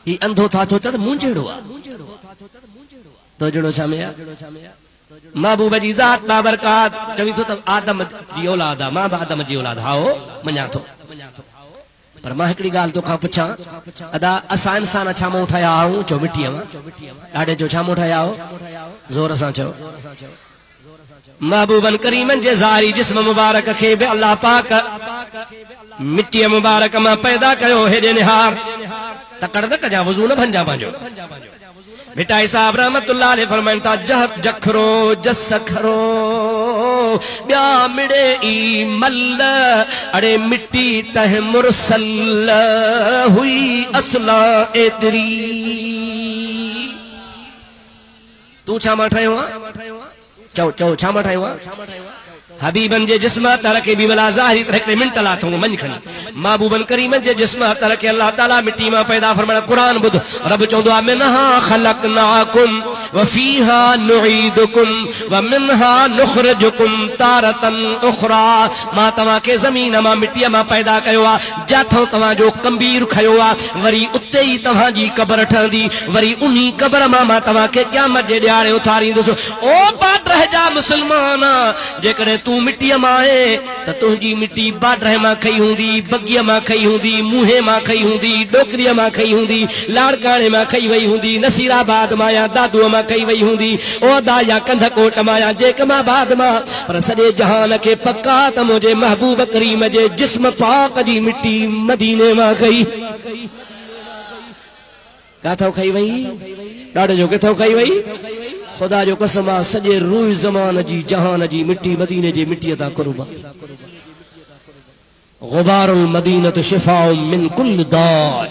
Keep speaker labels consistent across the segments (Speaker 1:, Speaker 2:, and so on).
Speaker 1: ही अंधो था तो तद मुंजेड़ो आ तो जड़ो छामेया महबूब जी ज़ात बाबरकात चवी तो तब आदम जी औलाद आ मां आदम जी औलाद हाओ मन्या थो पर मां हिकड़ी गाल तो खां पुछां अदा असां इंसान छामो ठाया आऊं चो मिट्टीअ मां ॾाढे जो छामो ठाया हो ज़ोर सां चओ महबूबन करीमन जे ज़ारी जिस्म मुबारक खे बि अल्लाह पाक मिट्टी मुबारक मां पैदा कयो हेॾे निहार तकड़ न कजा वज़ू न भंजा पंहिंजो बेटा साहब रहमतुल्लाह अलैहि फरमाइनि था जहत जखरो जसखरो ब्या मिड़े ई मल अड़े मिट्टी तह मुरसल हुई असला एतरी तू छा मां ठाहियो आहे चओ चओ छा मां ठाहियो आहे हबीबन जे जिस्म तरके भी वला ज़ाहिरी तरह के मिनट ला थो मन खणी महबूबन करीमन जे जिस्म तरके अल्लाह ताला मिट्टी में पैदा फरमाया कुरान बुध रब चोंदो आ मिनहा खलकनाकुम व फीहा नुईदुकुम व मिनहा नुखरिजुकुम तारतन उखरा मां तवा के जमीन मां मिट्टी में पैदा कयो आ जाथो तवा जो कंबीर खयो आ वरी उते ही तवा जी कब्र ठंदी वरी उन्ही कब्र मां तवा के क़यामत जे ॾियारे उथारींदुस ओ बादरह जा मुसलमान जेकॾहिं तू मिट्टी मां आहे त तुंहिंजी मिट्टी बाडर मां खई हूंदी बगीअ मां खई हूंदी मुंहे मां खई हूंदी डोकरीअ मां खई हूंदी लाड़काणे मां खई वई हूंदी नसीराबाद मां या दादूअ मां खई वई हूंदी ओदा या कंधकोट मां या जेकमाबाद मां पर सॼे जहान खे पक्का त मुंहिंजे महबूब करीम जे जिस्म पाक जी मिट्टी मदीने मां खई काथो खई वई ॾाढो जो किथो खई वई खुदा जो कसम आ सॼे रूह ज़मान जी जहान जी मिट्टी मदीने जी मिट्टी ता कुर्बा गुबारुल मदीनत शिफाउ मिन कुल दाअ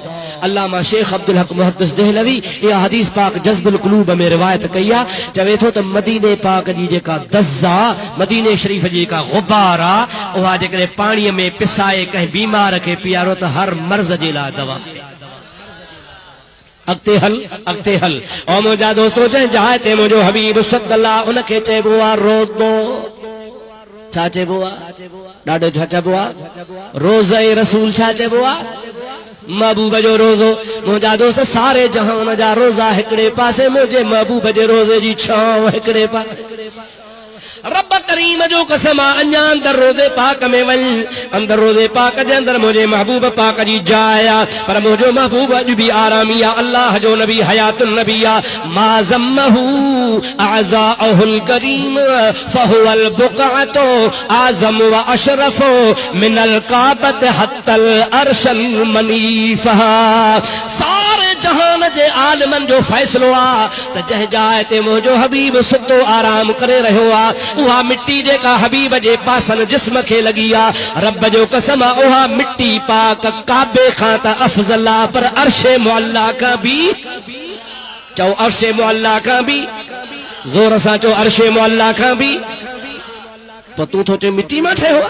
Speaker 1: अल्लामा शेख अब्दुल हक मुहद्दिस देहलवी यह हदीस पाक जज्बुल कुलूब में रिवायत कया चवे थो त मदीने पाक जी जेका दज़्ज़ा मदीने शरीफ जी जेका गुबार आ उहा जेकॾहिं पाणीअ में पिसाए कंहिं बीमार खे पीआरो त हर मर्ज़ जे लाइ दवा अगते हल और मुझा दोस्तों जहां ते मुझो हबीब सल्लल्लाहु उनके चइबो आ रोज़ो छा चइबो आ ॾाढो छा चइबो आ रोज़े रसूल छा चइबो आ महबूब जो रोज़ो मुझा दोस्त सारे जहान जा रोज़ा हिकड़े पासे मुझे महबूब जे रोज़े जी छांव हिकड़े पासे रब करीम जो कसम अञा अंदर रोज़े पाक में वञ अंदर रोज़े पाक जे अंदर मुझे महबूब पाक जी जाया पर मुझो महबूब अज भी आरामी आ अल्लाह जो नबी हयातुन नबी आ मा ज़म्महु अज़ाअहुल करीम फहुवल बुक़अतु आज़म व अशरफु मिनल काबत हत्तल अर्शल मनीफा सारे जहान जे आलमन जो फैसलो आ त जह जाए ते मुझो हबीब सुतो आराम करे रहियो आ उहा मिट्टी जेका हबीब जे पासन जिस्म खे लगी आ रब जो कसम उहा मिट्टी पाक काबे खां त अफज़ल आ पर अर्शे मुअल्ला का भी चओ अर्शे मुअल्ला का भी जोर सां चओ अर्शे मुअल्ला का भी तो तू तो चे मिट्टी में ठहियो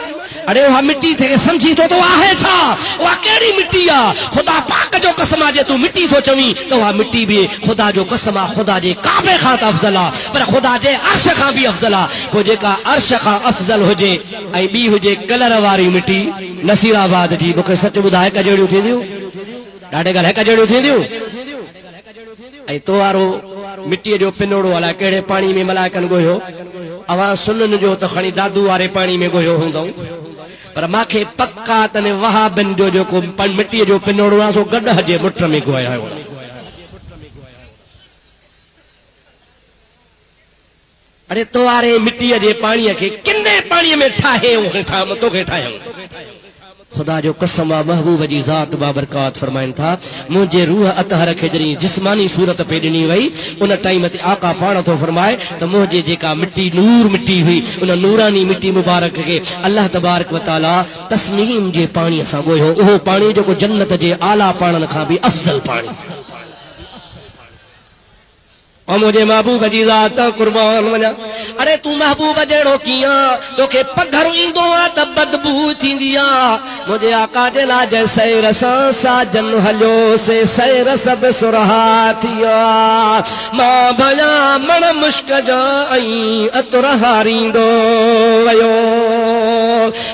Speaker 1: अरे वह मिट्टी थे समझी तो आहे छा वह केड़ी मिट्टी आ खुदा पाक जो कसम आ जे तू मिट्टी तो चवी तो वह मिट्टी भी खुदा जो कसम आ खुदा जे काबे खां त अफजल आ पर खुदा जे अर्श खां भी अफजल आ को जेका अर्श खां अफजल हुजे ऐं बी हुजे कलर वारी मिट्टी नसीराबाद जी मूंखे सच ॿुधाए कजड़ियूं थींदियूं ॾाढे ॻाल्हि कजड़ियूं थींदियूं ऐं तो वारो मिट्टीअ जो पिनोड़ो अलाए कहिड़े पाणी में मलाइकनि ॻोहियो अवां सुनन जो त खणी दादू वारे पाणी में ॻोहियो हूंदो पर मांखे पक्का तने वहाबिन जो जेको मिट्टीअ जो पिनोड़ो आहे सो गॾ जे मुठ में ॻोहायो अरे तो वारे मिट्टीअ जे पाणीअ खे किने पाणीअ में ठाहे तोखे ठाहियूं खुदा जो कसम आ महबूब जी ज़ात बाबरकात फरमाइन था मुझे रूह अतहर खे जरी जिस्मानी सूरत पे ॾिनी वई उन टाइम ते आका पाण तो फरमाए त मुझे जेका मिट्टी नूर मिट्टी हुई उन नूरानी मिट्टी मुबारक के अल्लाह तबारक व तआला तस्नीम जे पाणी सां ॻोहियो उहो पाणी जेको जन्नत जे आला पाणन खां भी अफजल पाणी और मुझे महबूब जी ज़ात कुर्बान वञा अरे तू महबूब जहिड़ो कीअं तोखे पघर ईंदो आ त बदबू थींदी आ मुझे आका जे लाइ जंहिं सैर सां साजन हलियो से सैर सब सुरहा थिया मां भया मण मुश्क जा ऐं अतुर हारींदो वयो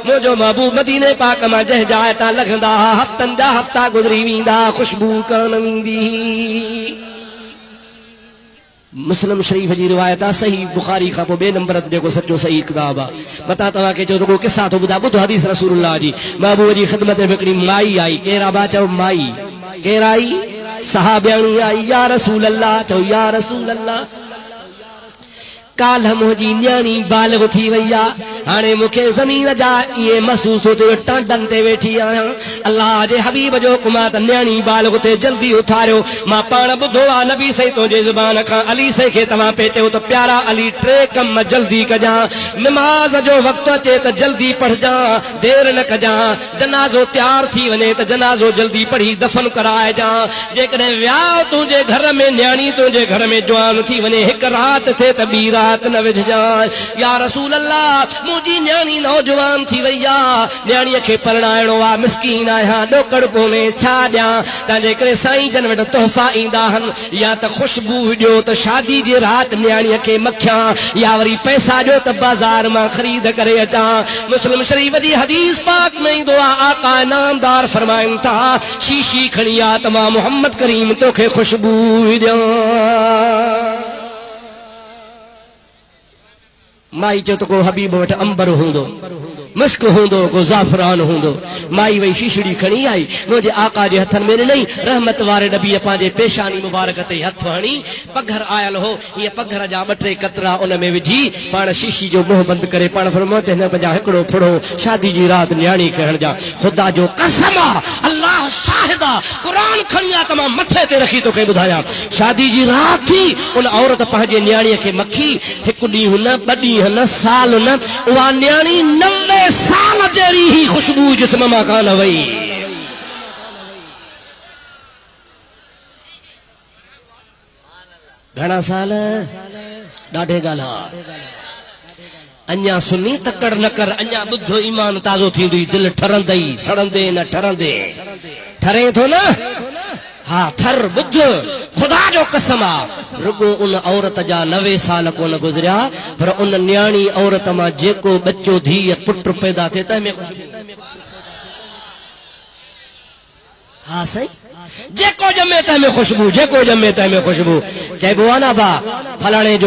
Speaker 1: मुझो महबूब मदीने पाक मां जह जाए ता लगंदा हफ्तन जा हफ्ता गुजरी वींदा खुशबू करण वींदी। मुस्लिम शरीफ जी रिवायत आ सही बुखारी का बे नंबर जेको सचो सही किताब आ बता तवा के जो रुगो किस्सा तो बुधा बुध हदीस रसूलुल्लाह जी महबूब जी खिदमत में हिकड़ी माई आई केरा बा चो माई केर आई सहाबियाणी आई या रसूल अल्लाह चो या रसूल अल्लाह काल मुझी न्याणी बालिग थी वई आ हाणे मूंखे ज़मीन जा ये महसूस थो थिए टांडन ते वेठी आहियां अल्लाह जे हबीब जो हुकुम त न्याणी बालिग थे जल्दी उथारियो मां पाण ॿुधो आहे नबी सही तुंहिंजे ज़बान खां अली सही खे तव्हां पे चयो त प्यारा अली टे कम जल्दी कजां नमाज जो वक़्तु अचे त जल्दी पढ़जां देर न कजां जनाज़ो तैयार थी वञे त जनाज़ो जल्दी पढ़ी दफन कराइजां जेकॾहिं वियाह तुंहिंजे घर में न्याणी तुंहिंजे घर में जवान थी वञे हिकु राति थिए त ॿी रात न विझजां या रसूल अल्लाह मुंहिंजी न्याणी नौजवान थी वई आहे न्याणीअ खे परणाइणो आहे मिस्कीन आहियां ॾोकड़पो में छा ॾियां तंहिंजे करे साईं जन वटि तोहफ़ा ईंदा आहिनि या त ख़ुशबू ॾियो त शादी जी राति न्याणीअ खे मखियां या वरी पैसा ॾियो त बाज़ार मां ख़रीद करे अचां। मुस्लिम शरीफ जी हदीस पाक में ईंदो आहे आका नामदार फरमाइनि था शीशी खणी आ त मां मोहम्मद करीम तोखे ख़ुशबू ॾियां। माई चयो त को हबीब वटि अंबर हूंदो मुश्क हूंदो को ज़ाफ़रान हूंदो माई वही शीशड़ी खणी आई मुझे आका जे हथन में नहीं रहमत वारे नबी पांजे पेशानी मुबारक ते हथ हणी पघर आयल हो ये पघर जा ॿ-टे कतरा उन में विझी पाण शीशी जो मुंह बंद करे पाण फरमायो त हिन बजा हिकड़ो फुड़ो शादी जी रात न्याणी कहण जा खुदा जो कसम अल्लाह शाहिद कुरान खणी आ तमाम मथे ते रखी तोखे ॿुधायां शादी जी रात थी उन औरत पंहिंजे न्याणीअ खे मखी हिकु ॾींहुं न ॿ ॾींहं न साल न उहा न्याणी 90 साल जहिड़ी ही खुशबू जिस्म मां कान वई। घणा साल ॾाढे ॻाल्हा अञा सुनी तकड़ न कर अञा ॿुधो ईमान ताज़ो थींदी दिलि ठरंदई सड़ंदे न ठरंदे ठरे थो न हा थर ॿुध खुदा जो कसम आहे रुगो उन औरत जा 90 साल कोन गुज़रिया पर उन न्याणी औरत मां जेको बच्चो धीअ पुट पैदा थिए तंहिं में हा सही जेको जमे तंहिं में खुशबू जेको जमे तंहिं में खुशबू चइबो आहे न बा फलाणे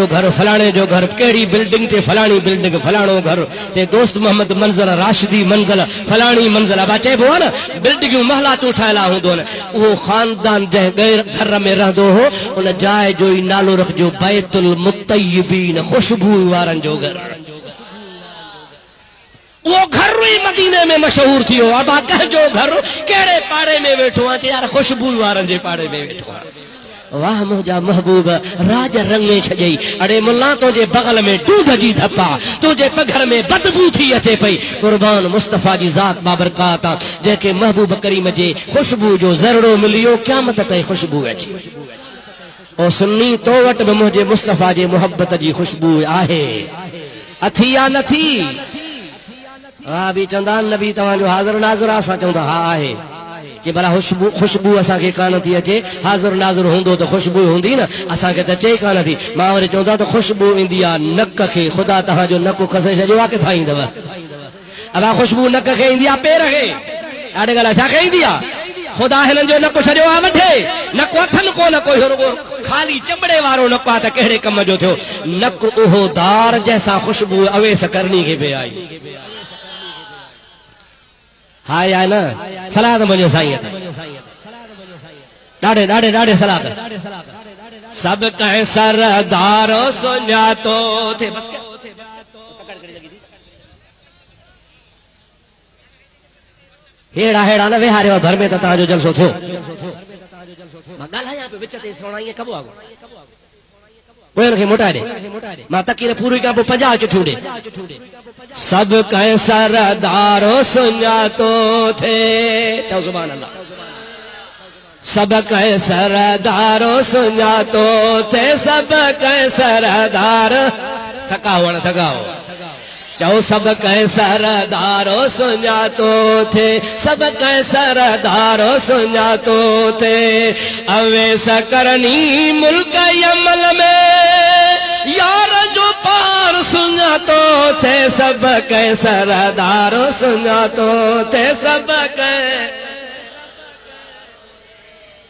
Speaker 1: जो घर कहिड़ी बिल्डिंग ते फलाणी बिल्डिंग फलाणो घर चए दोस्त मोहम्मद मंज़िल राशिदी मंज़िल फलाणी मंज़िल बा चइबो आहे न बिल्डिंगूं महला तूं ठाहियलु हूंदो न उहो ख़ानदान जंहिं घर में रहंदो हो उन जाइ जो ई नालो रखिजो बैतुल मुतय्यबीन खुशबू वारनि जो घर वो घर ही मदीने में मशहूर थी हो अब कहजो घर केड़े पाड़े में वेठो आहे यार खुशबू वारनि जे पाड़े में वेठो आहे। वाह मुंहिंजा महबूब राज रंगे छॾई अड़े मुल्ला तुंहिंजे बगल में दूध जी धपा तुंहिंजे पघर में बदबू थी अचे पई कुर्बान मुस्तफ़ा जी ज़ात बाबरकात जंहिंखे महबूब करीम जे खुशबू जो ज़रड़ो मिलियो क़यामत ताईं खुशबू अची ओ सुन्नी तो वटि बि मुंहिंजे मुस्तफ़ा जे मोहब्बत जी खुशबू आहे अथी या नथी हा बि चवंदा नबी तव्हांजो हाज़िर नाज़िर असां चवंदा हा आहे कि भला खुशबू असांखे कान थी अचे हाज़िर नाज़िर हूंदो त खुशबू हूंदी न असांखे त अचे कान थी मां वरी चवंदा त खुशबू ईंदी आहे नक खे ख़ुदा तव्हांजो नक खसे छॾियो आहे किथां ईंदव अबा खुशबू नक खे ईंदी आहे पेर खे ॾाढे ॻाल्हि छा खे ईंदी आहे खुदा हिननि जो नक छॾियो आहे वठे नक अथनि कोन कोई रुगो ख़ाली चमड़े वारो नक आहे त कहिड़े कम जो थियो नक उहो दार जंहिंसां खुशबू अवेस करणी खे पे आई हाय आहे न सलाद मुंहिंजे साईं ॾाढे ॾाढे ॾाढे सलाद सब कंहिं सरदार सुञातो थे बस हेड़ा हेड़ा न विहारियो घर में त तव्हांजो जलसो थियो मां ॻाल्हायां पियो विच ते सोणा ईअं कबो आहे पोइ हुनखे मोटाए ॾे मां तकीर पूरी खां पोइ 50 चिठियूं ॾे सब कंहिं सरदारो सुञातो थे चओ सुभान अल्लाह सब कंहिं सरदारो सुञातो थे सब कंहिं सरदार थकाओ न थकाओ चओ सब कंहिं सरदारो सुञातो थे सब कंहिं सरदारो सुञातो थे अवेस करनी मुल्क यमन में यार जो पार सुञातो थे सब के सरदारो सुञातो थे सब के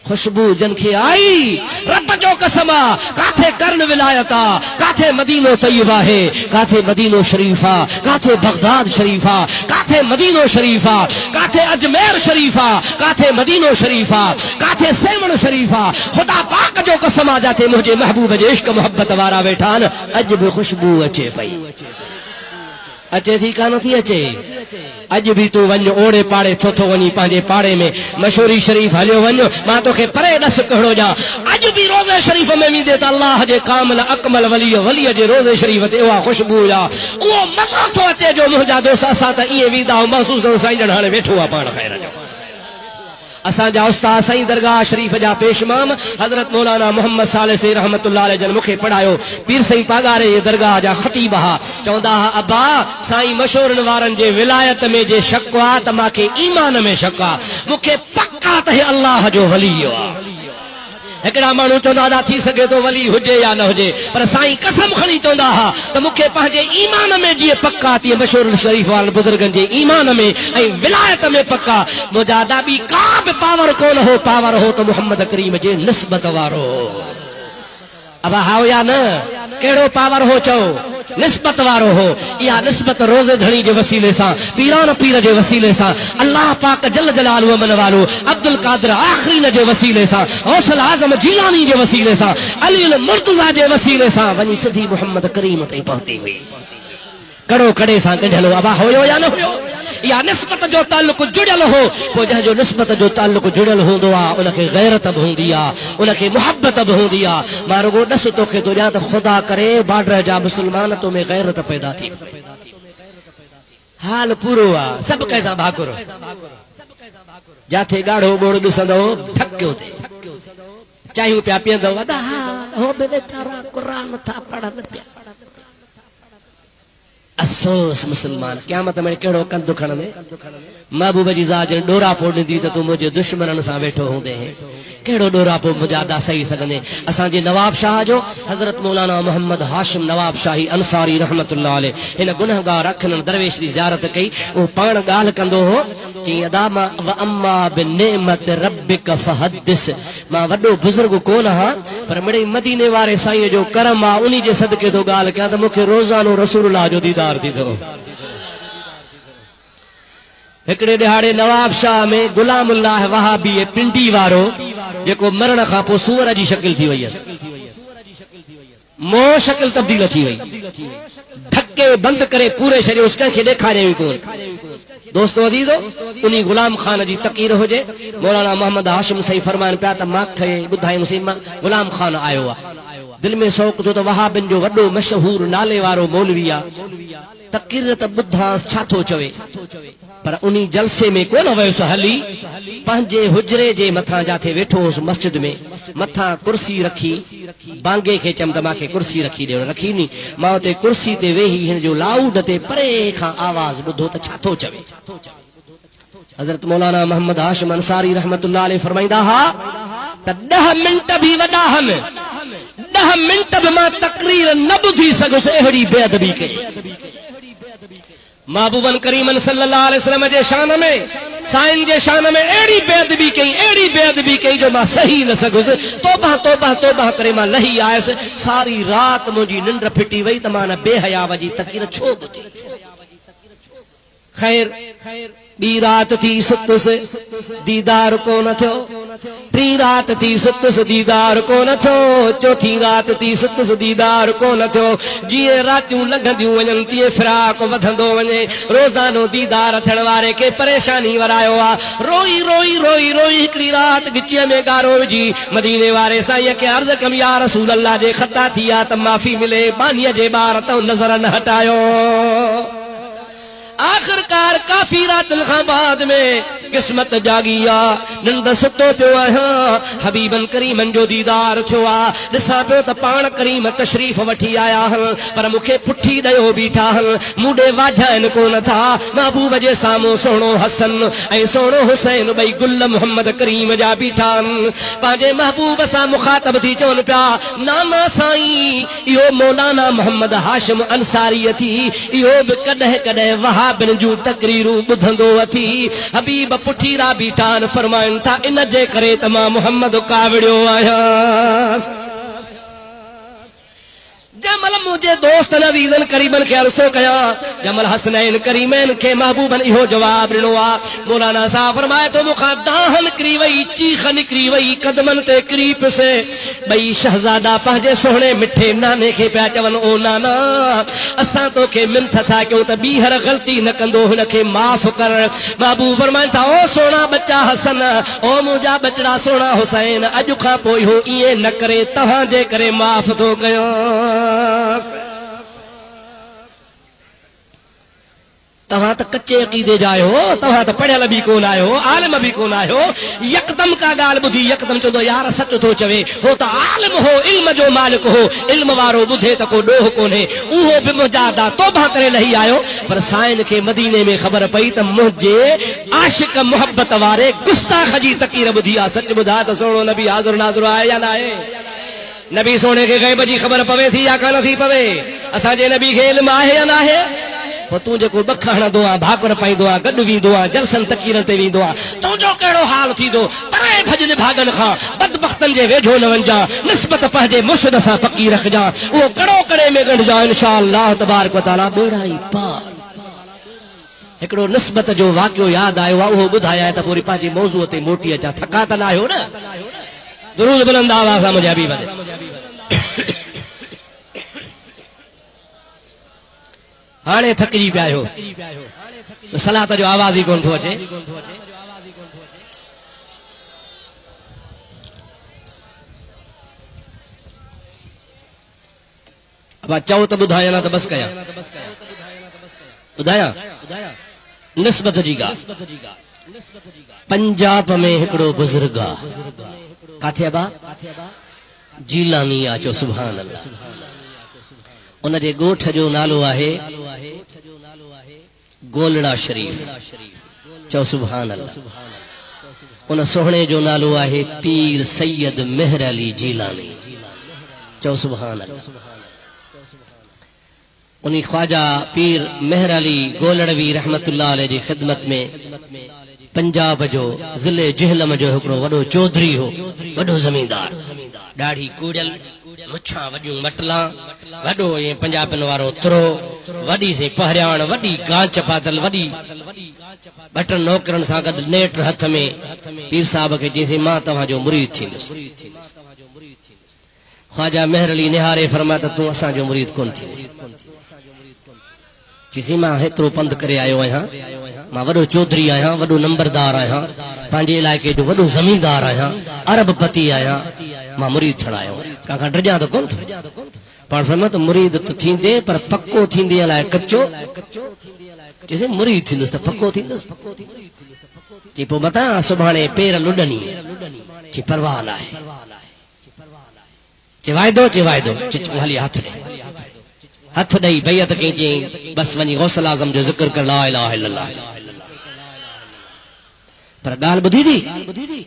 Speaker 1: खुशबू जनखे आई रब जो कसमा काथे करन विलायता काथे मदीनो तय्यबा है काथे मदीनो शरीफा काथे बगदाद शरीफा काथे मदीनो शरीफा काथे अजमेर शरीफा काथे मदीनो शरीफा काथे सेवण शरीफा खुदा पाक जो कसमा जाते मुझे महबूब जे इश्क मोहब्बत वारा वेठान अज भी खुशबू अचे पई अचे थी कान थी अचे अज भी तू वञ ओड़े पाड़े छो थो वञी पंहिंजे पाड़े में मशहूरी शरीफ हलियो वञ मां तोखे परे ॾस कहिड़ो ॾियां अज भी रोज़े शरीफ में वेंदे त अल्लाह जे कामिल अकमल वलीअ जे रोज़े शरीफ ते उहा खुशबू आहे उहो मज़ो थो अचे जो मुंहिंजा दोस्त असां त ईअं वेंदा महसूस कयूं साईं ॼण हाणे वेठो आहे पाण ख़ैर जो असांजा उस्ताद साईं दरगाह शरीफ जा पेशमाम हजरत मौलाना मोहम्मद सालिह से रहमतुल्लाह अलैह जन मूंखे पढ़ायो पीर साईं पागारे जे दरगाह जा ख़तीब हा चवंदा हा अब्बा साईं मशहूरनि वारनि जे विलायत में जे शक आहे त मूंखे ईमान में शक आहे मूंखे पक्का त हे अल्लाह जो वली आहे हिकिड़ा माण्हू चवंदा हुआ थी सघे थो वली हुजे या न हुजे पर साईं कसम खणी चवंदा हुआ त मूंखे पंहिंजे ईमान में जीअं पक्का थी मशहूर शरीफ वारनि बुज़ुर्गनि जे ईमान में ऐं विलायत में पक्का मुंहिंजा ॿी का बि पावर कोन हो पावर हो त मुहम्मद करीम जे निस्बत वारो अब हाओ या न कहिड़ो पावर हो चओ निस्बत वारो हो या निस्बत रोज़े धणी जे वसीले सां पीरान पीर जे वसीले सां अल्लाह पाक जल जलालु मन वालो अब्दुल कादिर आखरीन जे वसीले सां गौसल आज़म जीलानी जे वसीले सां अली मुर्तज़ा जे वसीले सां वञी सिधी मुहम्मद करीम ते पहुती हुई कड़ो कड़े सां गंढलो अबा होयो या न हुयो या निस्बत जो ताल्लुक जुड़ियल हो पोइ जंहिंजो निस्बत जो ताल्लुक जुड़ियल हूंदो आहे उनखे गैरत बि हूंदी आहे उनखे मुहब्बत बि हूंदी आहे मां रुगो ॾस तोखे थो ॾियां त ख़ुदा करे बॉर्डर जा मुस्लमान तो में गैरत पैदा थी हाल पूरो आहे सभु कंहिंसां भाकुर जाथे ॻाढ़ो ॿोड़ ॾिसंदो थकियो थिए चाहियूं पिया पीअंदो वॾा हो बि वीचारा क़ुरान था पढ़नि पिया अफ़सोस मुसलमान क़यामत में कहिड़ो कंधु खणंदे महबूब जी ज़ात जन ॾोरा पोइ ॾींदी त तूं मुंहिंजे दुश्मननि सां वेठो हूंदे कहिड़ो ॾोरा पोइ मुंहिंजा अदा सही सघंदे असांजे नवाब शाह जो हज़रत मौलाना मोहम्मद हाशिम नवाब शाही अंसारी रहमतुल्लाह अलैह हिन गुनहगार अखियुनि दरवेश जी ज़ियारत कई उहो पाण ॻाल्हि कंदो हो चई अदा मां व अम्मा बिनेमत रब्बिक फहदिस मां वॾो बुज़ुर्ग कोन हा पर मिड़ई मदीने वारे साईं जो करम आहे उन्ही जे सदके थो ॻाल्हि कयां त मूंखे रोज़ानो रसूलुल्लाह जो दीदार थींदो हिकिड़े ॾिहाड़े नवाब शाह में गुलामुल्लाह वहाबी पिंडी वारो जेको मरण खां पोइ सूअर जी शकिल थी वई हुयसि मोह शकिल तब्दील थी वई धके बंदि करे पूरे शरीर कंहिंखे ॾेखारियो ई कोन दोस्तो अज़ीज़ो उन्ही गुलाम खान जी तक़ीर हुजे मौलाना मोहम्मद हाशिम सही फरमाइनि पिया त मूंखे ॿुधायूंसीं गुलाम खान आयो आहे दिल में शौक़ थियो त वहाबिन जो वॾो मशहूर नाले वारो मौलवी आहे तक़ीर त ॿुधांसि छा थो चवे पर उन्ही जलसे में कोन वियुसि हली पंहिंजे हुजरे जे मथां जाथे वेठो हुउसि मस्जिद में मथां कुर्सी रखी बांगे खे चयमि त मूंखे कुर्सी रखी ॾियो रखी नी मां उते कुर्सी ते वेही हिन जो लाउड ते परे खां आवाज़ ॿुधो त छा थो चवे हज़रत मौलाना मोहम्मद हाशिम अंसारी रहमतुल्लाह अलैह फरमाईंदा हा त 10 मिंट बि वॾा आहिनि 10 मिंट बि मां तक़रीर न ॿुधी सघुसि अहिड़ी बेअदबी कई महबूबन करीमन सल्लल्लाहु अलैहि वसल्लम जे शान में साईं जे शान में अहिड़ी बेअदबी कई जो मां सही न सघुसि तौबा तौबा तौबा करे मां लही आयुसि सारी रात मुंहिंजी निंड फिटी वई त मां न बेहया जी तक़रीर छो ॿुधी खैर ॿी रात थी सुतुसि दीदार कोन थियो टी रात थी सुतुसि दीदार कोन थियो चौथी रात थी सुतुसि दीदार कोन थियो जीअं रातियूं लंघंदियूं वञनि तीअं फिराक वधंदो वञे रोज़ानो दीदार थियण वारे खे परेशानी वरायो आहे रोई रोई रोई रोई हिकिड़ी रात गिचीअ में गारो विझी मदीने वारे साईं खे अर्ज़ कयमि या रसूल अल्लाह जे ख़ता थी आहे त माफ़ी मिले बानीअ जे ॿार तो नज़र न हटायो आखिरकार काफी रातन खां बाद में किस्मत जागिया नंद सुतो पियो आहियां हबीबन करीमन जो दीदार थियो आ ॾिसां पियो त पाण करीम तशरीफ़ वठी आया हन पर मूंखे पुठी ॾयो बीठा हन मूंॾे वाझाइनि कोन था महबूब जे साम्हूं सोणो हसन ऐं सोणो हुसैन ॿई गुल मोहम्मद करीम जा बीठा हन पंहिंजे महबूब सां मुखातब थी चवनि पिया नाना साईं इहो मौलाना मोहम्मद हाशिम अंसारी थी इहो बि कॾहिं कॾहिं वहाबिन जूं तकरीरूं ॿुधंदो अथी हबीब पुठी रा बीठा फरमाइनि था इन जे करे त मां मोहम्मद कावड़ियो आहियां जमल मुझे दोस्त अज़ीज़न करीबन के अर्सो कया जमल हसनैन करीमैन के महबूबन इहो जवाब ॾिनो आ मौलाना साहब फरमाए तो मुखा दाह निकरी वई चीख निकरी वई कदमन ते किरी पिसे ॿई शहजादा पंहिंजे सोहणे मिठे नाने खे पिया चवनि ओ नाना असां तोखे मिंथ था कयूं त ॿीहर ग़लती न कंदो हुन खे माफ़ कर महबूब फरमाइनि था ओ सोना बच्चा हसन ओ मुंहिंजा बचड़ा सोना हुसैन अॼु खां पोइ इहो ईअं न करे तव्हां जे करे माफ़ थो कयो तव्हां त कच्चे अक़ीदे जा आहियो तव्हां त पढ़ियल बि कोन आहियो आलिम बि कोन आहियो यकदम का ॻाल्हि ॿुधी यकदम चवंदो यार सच थो चवे हो त आलिम हो इल्म जो मालिक हो इल्म वारो ॿुधे त को ॾोह कोन्हे उहो बि मुजादा तौबा करे लही आयो पर साईं खे मदीने में ख़बर पई त मुंहिंजे आशिक मोहब्बत वारे गुस्ताख जी तकीर ॿुधी आहे सच ॿुधा त सोणो नबी हाज़िर नाज़िर आहे या न आहे नबी सोने के गैब जी ख़बर पवे थी या कान थी पवे असांजे नबी खे इल्म आहे या न आहे पोइ तूं जेको ॾख हणंदो आहे भाकुर पाईंदो आहे गॾु वेंदो आहे जलसन तकीरनि ते वेंदो आहे तुंहिंजो कहिड़ो हाल थींदो परे भॼन भागनि खां बदबख्तनि जे वेझो न वञिजां निस्बत पंहिंजे मुर्शिद सां पकी रखजां उहो कड़ो कड़े में ॻंढिजां इंशा अल्लाह तबारक व तआला ॿेड़ा ई पार हिकिड़ो निस्बत जो वाक़ियो यादि आयो आहे उहो ॿुधाया त पोइ पंहिंजे मौज़ूअ ते मोटी अचां थका त न आहियो न दुरूद बुलंद आवाज़ सां मुंहिंजा हबीब ते हाणे थकिजी पिया आहियो सलात जो आवाज़ ई कोन थो अचे अब चओ त ॿुधाया न त बस कया ॿुधाया निस्बत जी ॻाल्हि पंजाब में हिकिड़ो बुज़ुर्ग आहे काथे अबा जीलानी आहे चो सुभान अल्लाह उन जे ॻोठ जो नालो आहे गोलड़ा शरीफ चो सुभान अल्लाह उन सोहणे जो नालो आहे पीर सैयद मेहर अली जीलानी चो सुभान अल्लाह उन्हीं ख्वाजा पीर मेहर अली गोलड़वी रहमतुल्लाह अलैह जी खिदमत में पंजाब जो ज़िले जहलम जो हिकिड़ो वॾो चौधरी हो वॾो ज़मींदार ॾाढी कूड़ियल मुछां वॾियूं मटला वॾो ऐं पंजाबनि वारो तुरो वॾी से पहरियाण वॾी गांच पातल वॾी बटन नौकरनि सां गॾु नेट हथ में पीर साहब खे चईंसीं मां तव्हांजो मुरीद थींदुसि ख्वाजा मेहर अली निहारे फरमाया त तूं असांजो मुरीद कोन थींदे चईंसीं मां हेतिरो पंधु करे आयो आहियां मां वॾो चौधरी आहियां वॾो नंबरदार आहियां पंहिंजे इलाइक़े जो वॾो ज़मींदार आहियां अरबपति आहियां मां मुरीद थियण आयो कंहिंखां ड्रिजां त कोन थो पाण फरमायो त मुरीद त थींदे पर पको थींदे अलाए कचो चईंसीं मुरीद थींदुसि त पको थींदुसि चई पोइ मतां सुभाणे पेर लुॾनी चई परवाह न आहे चई वाइदो चई हाली हथ ॾे हथ ॾेई बैयत कई चई बस वञी गौसल आज़म जो ज़िक्र कर ला इलाहा इल्लल्लाह पर ॻाल्हि ॿुधी थी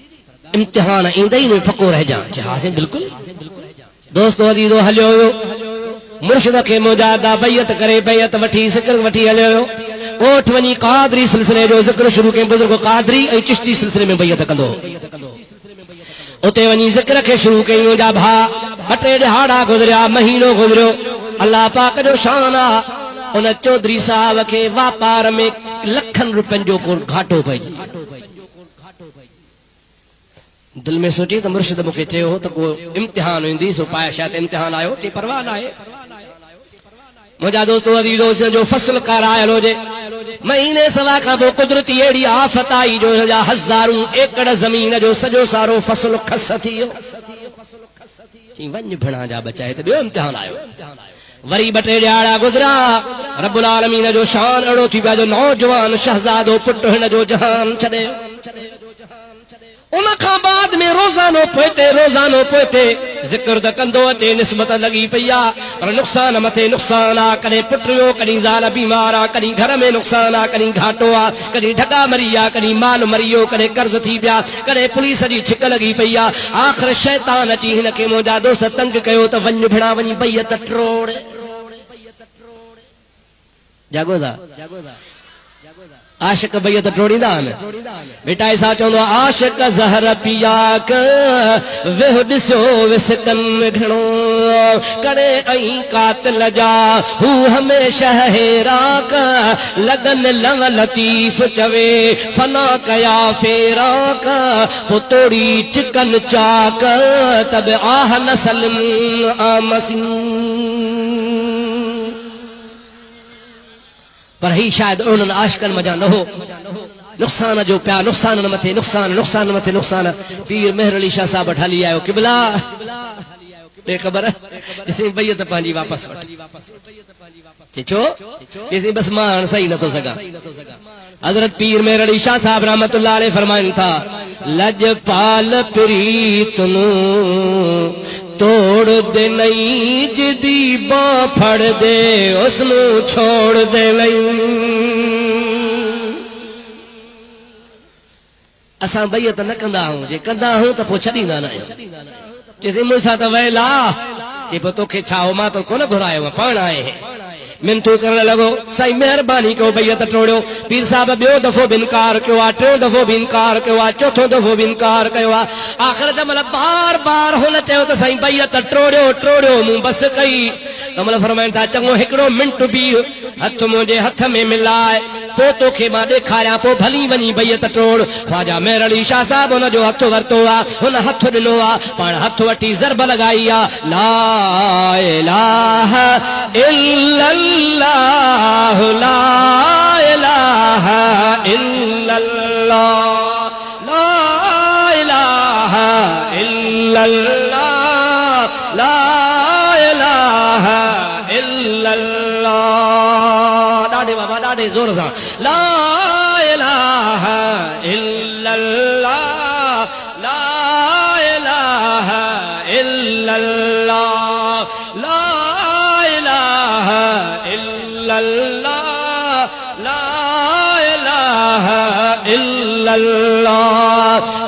Speaker 1: इम्तिहान ईंदे ई में पको रहिजां चई हा साईं बिल्कुलु दोस्तो अज़ीज़ो हलियो हुयो मुर्शिद खे मुजादा बैयत करे बैयत वठी ज़िक्र वठी हलियो हुयो ओठ वञी क़ादरी सिलसिले जो ज़िक्र शुरू कई बुज़ुर्ग क़ादरी ऐं चिश्ती सिलसिले में बैयत कंदो उते वञी ज़िक्र खे शुरू कई मुंहिंजा भाउ ॿ टे ॾहाड़ा गुज़रिया महीनो गुज़रियो अल्लाह पाक जो शान आहे उन चौधरी साहब खे वापार में लखनि रुपयनि जो को घाटो पइजी दिल में सोची त मुर्शिद मूंखे चयो हो त को इम्तिहान ईंदी सो पाए शायदि इम्तिहान आयो चई परवाह न आहे मुंहिंजा दोस्तो अज़ीज़ो जो फसल करायल हुजे महीने सवा खां पोइ कुदरती अहिड़ी आफ़त आई जो हज़ारूं एकड़ ज़मीन जो सॼो सारो फसल खस थी वियो वञ भिणा जा बचाए त ॿियो इम्तिहान आयो वरी बटे ॾियारा गुज़रा रब्बुल आलमीन जो शान अहिड़ो थी पिया जो नौजवान शहज़ादो पुट हिन जो जहान छॾे उन खां बाद में रोज़ानो पोइते ज़िक्र त कंदो अचे निस्बत लॻी पई आहे पर नुक़सान मथे नुक़सान आहे कॾहिं पुट वियो कॾहिं ज़ाल बीमार आहे कॾहिं घर में नुक़सान आहे कॾहिं घाटो आहे कॾहिं ढगा मरी आहे कॾहिं माल मरी वियो कॾहिं कर्ज़ थी पिया कॾहिं पुलिस जी छिक लॻी पई आहे आख़िर शैतान अची हिन खे मुंहिंजा दोस्त तंग कयो त वञ भिड़ा वञी बैत ट्रोड़ जागो था आशिक बैत ट्रोड़ींदा आहिनि बेटा ऐसा चवंदो आहे आशिक ज़हर पिया वेह ॾिसो विसकन घणो करे ऐं कातिल जा हू हमेशह हेराक लगन लव लतीफ़ चवे फना कया फेराक पोइ तोड़ी चिकन चाक तब आह नसल आमसी पर ही शायद उन्हनि आशिकनि मज़ा न हो नुक़सान जो पिया नुक़सान मथे नुक़सान पीर मेहर अली शाह साहब वटि हली आयो क़िबला ते ख़बर ॾिसी बैत पंहिंजी वापसि वठी छो ॾिसी बसि मां हाणे सही नथो सघां हज़रत पीर मेहर अली शाह साहब रहमतुल्लाह अलैह फरमाइनि था लजपाल प्रीत नूं तोड़ दे नहीं जिदी बां फड़ दे उसनू छोड़ दे नहीं असां बैत न कंदा आहियूं जे कंदा आहियूं त पोइ छॾींदा न आहियूं चइसि मूंसां त वैला जे पोइ तोखे छा हो मां त कोन घुरायो पाण आहे मिनतू करण लॻो साईं महिरबानी कयो बैत टोड़ियो पीर साहब ॿियो दफ़ो बि इनकार कयो आहे टियों दफ़ो बि इनकार कयो आहे चौथों दफ़ो बि इनकार कयो आहे आख़िर त मतलब बार हुन चयो त साईं बैत टोड़ियो मूं बस कई त मतलब फरमाइनि था चङो हिकिड़ो मिंट बीह हथ मुंहिंजे हथ में मिलाए पोइ तोखे मां ॾेखारियां पोइ भली वञी बैत टोड़ ख्वाजा मेहर अली शाह साहब हुन जो हथ वरितो आहे हुन हथ ॾिनो आहे पाण हथ वठी ज़रब लॻाई आहे ला इलाहा इल्लल्लाह ला इलाहा इल्लल्लाह ला इलाहा इल्लल्लाह ला इलाहा इल्लल्लाह ॾाढे बाबा ॾाढे ज़ोर सां ला इलाहा इल्लल्लाह ला इलाहा इल्लल्लाह ला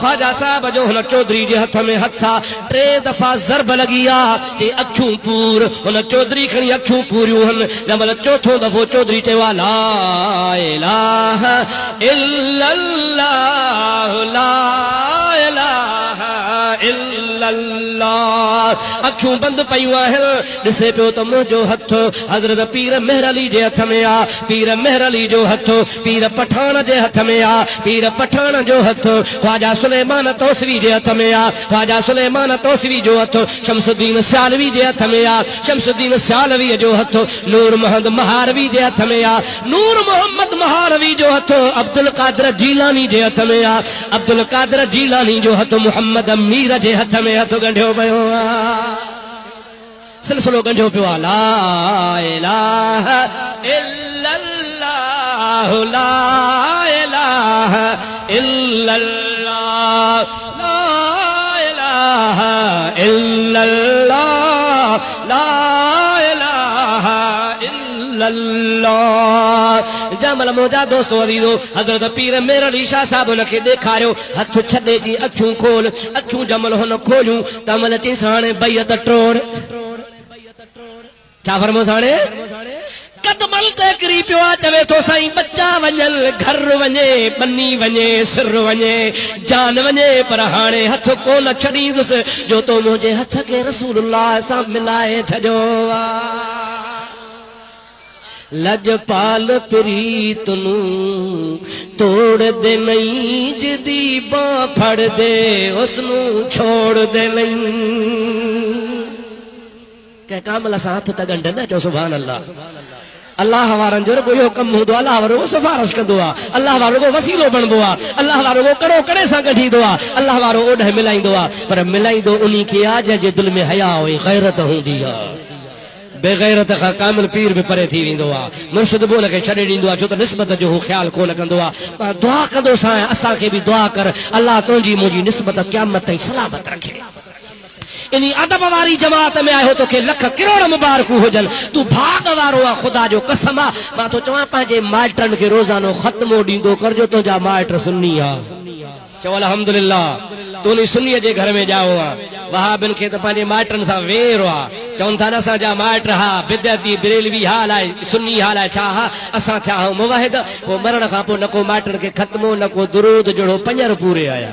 Speaker 1: ख्वाजा साहब जो हुन चौधरी जे हथ में हथ आहे टे दफ़ा ज़रब लॻी आहे जे अखियूं पूर हुन चौधरी खणी अखियूं पूरियूं आहिनि जंहिंमहिल चौथों दफ़ो चौधरी चयो आहे ला इलाहा इल्लल्लाह ला इलाहा इल्लल्लाह अखियूं बंदि पयूं आहिनि ॾिसे पियो त मुंहिंजो हथ हज़रत पीर मेहर अली जे हथ में आहे पीर मेहर अली जो हथ पीर पठान जे हथ में आहे पीर पठान जो हथ ख्वाजा सुलेमान तौसवी जे हथ में आहे ख्वाजा सुलेमान तौसवी जो हथ शमसुद्दीन सियालवी जे हथ में आहे शमसुद्दीन सियालवी जो हथ नूर मोहम्मद महारवी जे हथ में आहे नूर मोहम्मद महारवी जो हथ अब्दुल कादिर जीलानी जे हथ में आहे अब्दुल कादिर जीलानी जो हथ मोहम्मद मीर जे हथ में हथ गंढियो पियो आहे सिलसिलो गंढियो पियो आहे ला इलाहा इल्लल्लाह ला इलाहा इल्लल्लाह ला इलाहा इल्लल्लाह ला इलाहा इल्लल्लाह जमल मुंहिंजा दोस्तो अज़ीज़ो हज़रत पीर मेहर अली शाह साहब हुनखे ॾेखारियो हथ छॾे जी अखियूं खोल अखियूं जमल हुन खोलियूं तमल चईंसि हाणे बैत टोड़ छा फरमोस हाणे कदमल ते किरी पियो आहे चवे थो साईं बच्चा वञनि घर वञे बनी वञे सिर वञे जान वञे पर हाणे हथ कोन छॾींदुसि जो तो मुंहिंजे हथ खे रसूलुल्लाह सां मिलाए छॾियो आहे लजपाल प्रीत नूं तोड़ दे नहीं जिदी बां फड़ दे उसनू छोड़ दे नहीं के कामल सां हथ त गंढ न चओ सुभान अल्लाह अल्लाह वारनि जो रुगो इहो कमु हूंदो आहे अल्लाह वारो सिफारिश कंदो आहे अल्लाह वारो रुगो वसीलो बणंदो आहे अल्लाह वारो रुगो कड़ो कड़े सां कढींदो आहे अल्लाह वारो ओॾह मिलाईंदो आहे पर मिलाईंदो उन्ही खे आहे जंहिंजे दिलि में हया हुई गैरत हूंदी आहे बेगैरत खां कामिल पीर भी परे थी वेंदो आहे मुर्शिद बोल के छॾे ॾींदो आहे छो त निस्बत जो हू ख्याल कोन कंदो आहे मां दुआ कंदो सां असांखे बि दुआ कर अल्लाह तुंहिंजी मुंहिंजी निस्बत क़यामत ताईं सलामत रखे इन अदब वारी जमात में आयो तोखे लख करोड़ मुबारकूं हुजन तू भाग वारो आहे खुदा जो कसम आहे मां तो चवां पंहिंजे माइटनि खे रोज़ानो ख़त्मो ॾींदो करजो तुंहिंजा माइट सुन्नी आहे चओ अल्हम्दुलिल्लाह तूं सुन्नीअ जे घर में ॼाओ आहे वहाबिन खे त पंहिंजे माइटनि सां वेर आहे चवनि था न असांजा माइट हा बिदअती बरेलवी हाल आहे सुन्नी हाल आहे छा हा असां थिया आहियूं मुवाहिद पोइ मरण खां पोइ न को माइटनि खे ख़त्मो न को दुरूद जहिड़ो 5 पूरे आया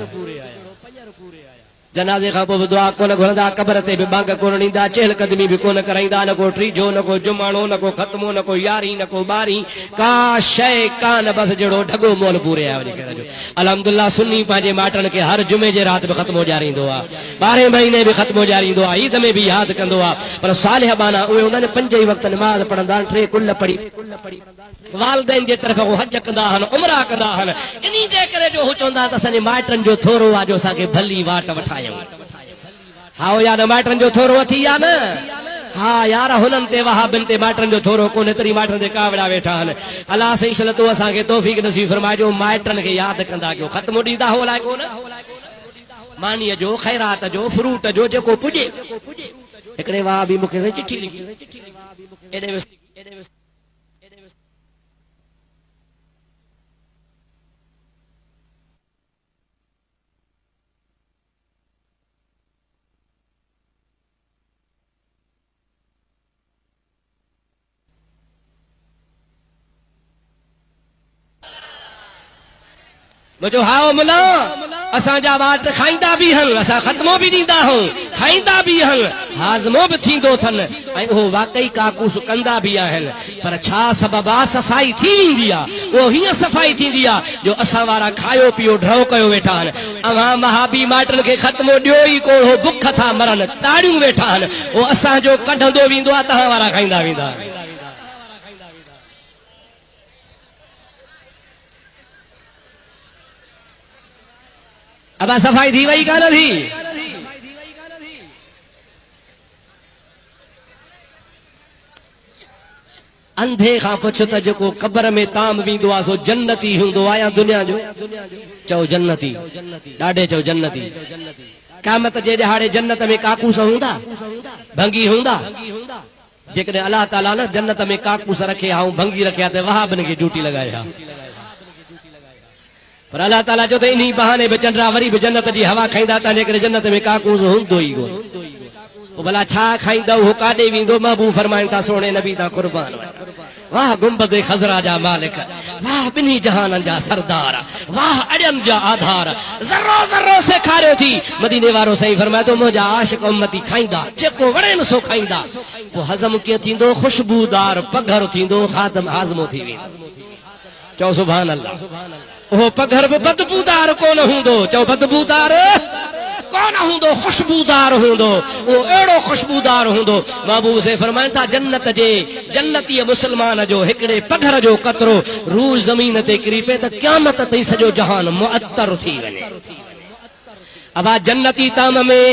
Speaker 1: जनाज़े खां पोइ दुआ कोन घुरंदा कबर ते बि बांग कोन ॾींदा चहल कदमी बि कोन कराईंदा न को टीजो न को जुमाणो न को ख़त्मो न को यारी न को ॿारी का शइ कान बस जहिड़ो ढगो मोल पूरे आहे अल्हम्दुलिल्लाह सुन्नी पंहिंजे माइटनि खे हर जुमे जे राति बि ख़त्मो ॾियारींदो आहे 12 महीने बि ख़त्मो ॾियारींदो आहे ईद में बि यादि कंदो आहे पर सालिह बाना उहे हूंदा आहिनि 5 वक़्त नमाज़ पढ़ंदा आहिनि 3 कुल पढ़ी वालदेन जे तरफ़ हज कंदा आहिनि उमरा कंदा आहिनि इन जे करे जो हू चवंदा त असांजे माइटनि जो थोरो आहे जो असांखे भली वाट वठायूं हा यार माइटनि जो थोरो अथी या न हा यार हुननि ते वहाबिन ते माइटनि जो थोरो कोन एतिरी माइटनि ते कावड़ा वेठा आहिनि अलाह सही सलाह तो असांखे तौफ़ीक़ नसीब फरमाइजो माइटनि खे यादि कंदा कयो ख़त्मो ॾींदा हो अलाए कोन मानीअ जो ख़ैरात जो फ्रूट जो जेको पुॼे हिकिड़े वहाबी मूंखे चिठी लिखी मुझो हाओ मुला असांजा वाट खाईंदा भी हन असां ख़त्मो भी ॾींदा हूं खाईंदा भी हन हाज़मो भी थींदो थन ऐं उहो वाकई काकूस कंदा भी आहिनि पर छा सबबु आहे सफ़ाई थी वेंदी आहे उहो हीअं सफ़ाई थींदी आहे जो असां वारा खायो पियो ड्रव कयो वेठा आहिनि अवां महाबी माइटनि खे ख़त्मो ॾियो ई कोन हो बुख था मरनि ताड़ियूं वेठा आहिनि उहो असांजो कढंदो वेंदो आहे तव्हां वारा खाईंदा वेंदा अब सफाई थी वही कान थी अंधे खां पुछ त जेको कब्र में ताम वेंदो आहे सो जन्नती हूंदो आहे या दुनिया जो चओ जन्नती ॾाढे चओ जन्नती क़यामत जे ॾिहाड़े जन्नत में काकूस हूंदा भंगी हूंदा जेकॾहिं अलाह ताला न जन्नत में काकूस रखे ऐं भंगी रखिया त वहाबिन खे ड्यूटी लॻाया पर अल्लाह ताला जो त इन्ही बहाने बि चंडरा वरी बि जन्नत जी हवा खाईंदा तंहिंजे करे जन्नत में काकूस हूंदो ई कोन पोइ भला छा खाईंदो हो काॾे वेंदो महबूब फरमाइनि था सोणे नबी तां कुर्बान वाह गुंबद खज़रा जा मालिक वाह ॿिन्ही जहाननि जा सरदार वाह अड़ियनि जा आधार ज़रो ज़रो सेखारियो थी मदीने वारो सही फरमाए थो मुंहिंजा आशिक उम्मती खाईंदा जेको वणेनि सो खाईंदा पोइ हज़म कीअं थींदो ख़ुशबूदार पघर थींदो खादम हाज़मो थी वेंदो चओ सुभान अल्लाह वो पघर भी बदबूदार कोन हूंदो चओ बदबूदार कोन हूंदो खुशबूदार हूंदो वो एड़ो खुशबूदार हूंदो महबूब से फरमाइनि था जन्नत जे जन्नती मुसलमान जो हिकिड़े पघर जो कतरो रूह ज़मीन ते किरी पए त क़यामत ताईं सॼो जहान मुअत्तर थी वञे अब जन्नती ताम में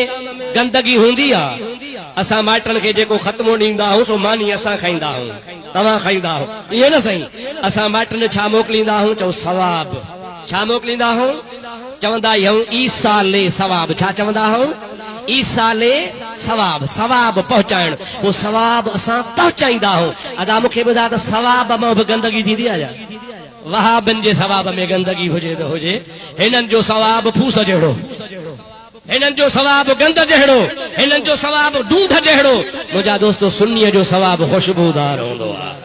Speaker 1: गंदगी हूंदी आहे असां माइटनि खे जेको ख़त्मो ॾींदा आहियूं सो मानी असां खाईंदा आहियूं तव्हां खाईंदा आहियो इहे न सही असां माइटनि छा मोकिलींदा आहियूं चओ सवाब छा मोकिलींदा आहियूं चवंदा आहियूं ईसा ले सवाब छा चवंदा आहियूं ईसा ले सवाब सवाब पहुचाइण पोइ सवाब असां पहुचाईंदा आहियूं अदा मूंखे ॿुधा त सवाब मां बि गंदगी थींदी आहे वहाबिन जे सवाब में गंदगी हुजे त हुजे हिननि जो सवाब फूस जहिड़ो हिननि जो सवाब गंद जहिड़ो हिननि जो सवाब ढूंढ जहिड़ो मुंहिंजा दोस्तो सुन्नीअ जो सवाब खुशबूदार हूंदो आहे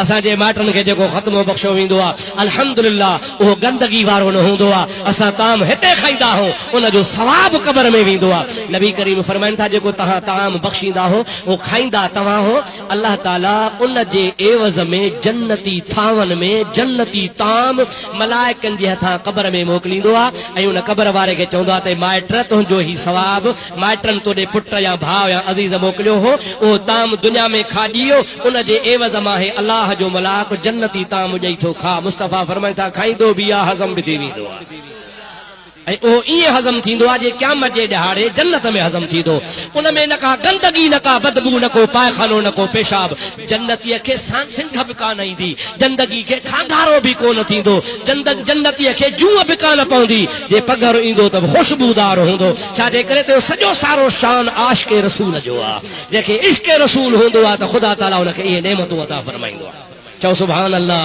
Speaker 1: असांजे माइटनि खे जेको ख़त्मो बख़्शो वेंदो आहे अल्हम्दुलिल्लाह उहो गंदगी वारो न हूंदो आहे असां ताम हिते खाईंदा आहियूं उनजो सवाब क़ब्र में वेंदो आहे नबी करीम फरमाइनि था जेको तव्हां ताम बख़्शींदा हो उहो खाईंदा तव्हां हो अल्लाह ताला उन जे एवज़ में जन्नती थांवनि में जन्नती ताम मलाइकनि जे हथां क़ब्र में मोकिलींदो आहे ऐं उन क़ब्र वारे खे चवंदो आहे त माइट तुंहिंजो ई सवाब माइटनि तोॾे पुट या भाउ या अज़ीज़ मोकिलियो हो उहो ताम दुनिया में खाॼियो उन जे एवज़ मां अल्लाह जो मलाक जन्नती ताम ॾेई थो खा मुस्तफ़ा फरमाइनि था खाईंदो बि आहे हज़म बि थी वेंदो आहे ऐं उहो ईअं हज़म थींदो आहे जे क़यामत जे ॾिहाड़े जन्नत में हज़म थींदो। उन में न का गंदगी, न का बदबू, न को पायखानो, न को पेशाब। जन्नतीअ खे सिंघ बि कान ईंदी, ज़िंदगी खे खांगारो बि कोन थींदो, जन्नतीअ खे जूअ बि कान पवंदी। जे पघर ईंदो त खुशबूदार हूंदो। छाजे करे त सॼो सारो शान आशिक़े रसूल जो आहे। जंहिंखे इश्क़े रसूल हूंदो आहे त ख़ुदा ताला हुनखे इहे नेमतूं अता फरमाईंदो आहे। चओ सुभान अल्लाह,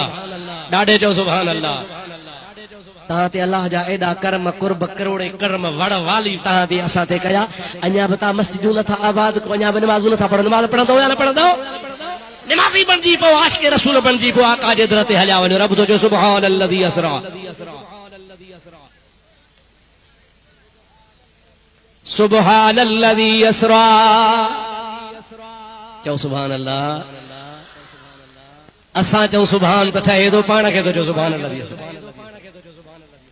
Speaker 1: ॾाढे चओ सुभान अल्लाह। तहां ते अल्लाह जा एॾा कर्म कुर्ब करोड़े कर्म वड़ वाली तहां ते असां ते कया। अञा बि तव्हां मस्जिदूं नथा आबाद को, अञा बि निमाज़ूं नथा पढ़ो। निमाज़ पढ़ंदो या न पढ़ंदो? निमाज़ी बणिजी पओ, आशिक़े रसूल बणिजी पओ, आका जे दर ते हलिया वञो। रब तो चओ सुभान अल्लज़ी असरा, सुभान अल्लज़ी असरा। चओ सुभान अल्लाह। असां चऊं सुभान त ठहे थो, पाण खे तो चओ सुभान अल्लज़ी असरा।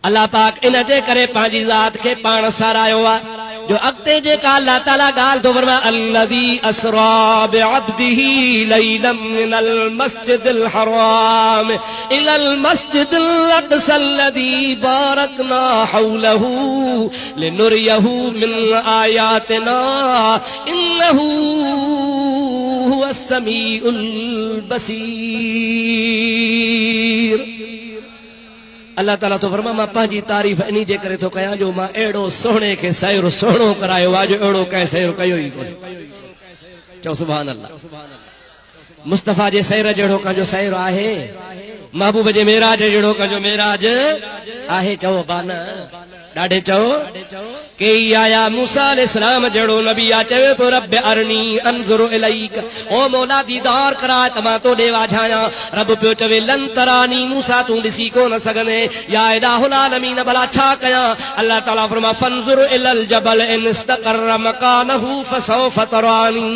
Speaker 1: अल्लाह पाक इन जे करे पंहिंजी ज़ात खे पाण सारायो आहे जो अॻिते जेका अल्लाह ताला ॻाल्हि थो फरमाए, अल्लज़ी असरा बिअब्दिही लैलन मिनल मस्जिदिल हराम इलल मस्जिदिल अक़सा अल्लज़ी बारकना हौलहू लिनुरियहू मिन आयातिना इन्नहू हुवस समीउल बसीर। अल्लाह ताला तो फरमा मां पंहिंजी तारीफ़ इन जे करे थो कयां जो मां अहिड़ो सोहणे खे सैर सोहणो करायो आहे जो अहिड़ो कंहिं सैर कयो ई कोन्हे। चओ सुभान अल्लाह। मुस्तफ़ा जे सैर जहिड़ो कंहिंजो सैर आहे? महबूब जे मेराज जहिड़ो कंहिंजो मेराज आहे? चओ बान, ॾाढे चओ। के आया मूसा अलैहिस्सलाम जहिड़ो नबी आ, चवे पियो रब अरनी अंजुर इलैक, ओ मौला दीदार कराए त मां तो ॾे वाझायां। रब पियो चवे लन तरानी, मूसा तूं ॾिसी कोन सघंदे। या इलाहुल आलमीन, भला छा कयां? अल्लाह ताला फरमा फंजुर इलल जबल इन इस्तक़र्र मकानहु फसौफ तरानी।